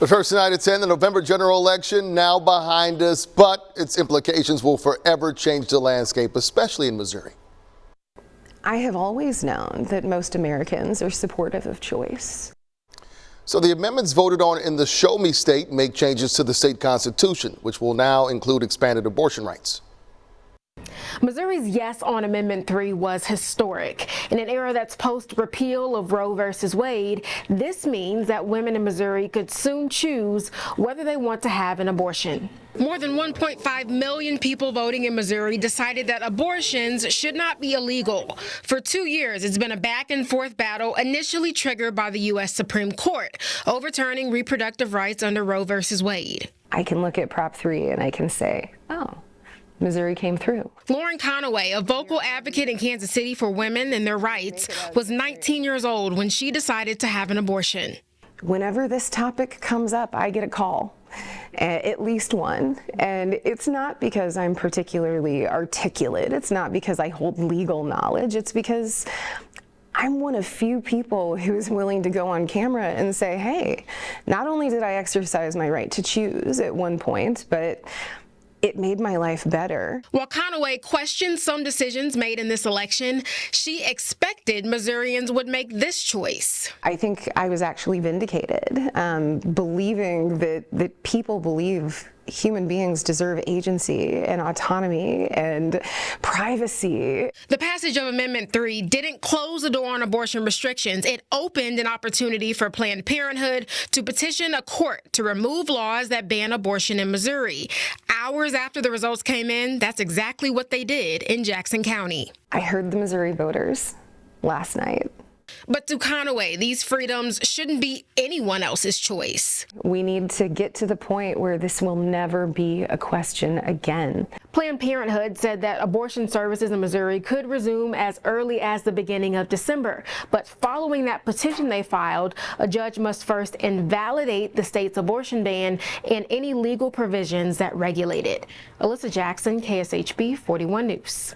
But first tonight at 10, the November general election now behind us, but its implications will forever change the landscape, especially in Missouri. I have always known that most Americans are supportive of choice. So the amendments voted on in the Show Me state make changes to the state constitution, which will now include expanded abortion rights. Missouri's yes on Amendment 3 was historic. In an era that's post-repeal of Roe v. Wade, this means that women in Missouri could soon choose whether they want to have an abortion. More than 1.5 million people voting in Missouri decided that abortions should not be illegal. For 2 years, it's been a back-and-forth battle initially triggered by the U.S. Supreme Court, overturning reproductive rights under Roe v. Wade. I can look at Prop 3 and I can say, oh, Missouri came through. Lauren Conaway, a vocal advocate in Kansas City for women and their rights, was 19 years old when she decided to have an abortion. Whenever this topic comes up, I get a call, at least one. And it's not because I'm particularly articulate. It's not because I hold legal knowledge. It's because I'm one of few people who's willing to go on camera and say, hey, not only did I exercise my right to choose at one point, but it made my life better. While Conaway questioned some decisions made in this election, she expected Missourians would make this choice. I think I was actually vindicated, believing that people believe human beings deserve agency and autonomy and privacy. The passage of Amendment 3 didn't close the door on abortion restrictions. It opened an opportunity for Planned Parenthood to petition a court to remove laws that ban abortion in Missouri. Hours after the results came in, that's exactly what they did in Jackson County. I heard the Missouri voters last night. But to Conaway, these freedoms shouldn't be anyone else's choice. We need to get to the point where this will never be a question again. Planned Parenthood said that abortion services in Missouri could resume as early as the beginning of December. But following that petition they filed, a judge must first invalidate the state's abortion ban and any legal provisions that regulate it. Alyssa Jackson, KSHB 41 News.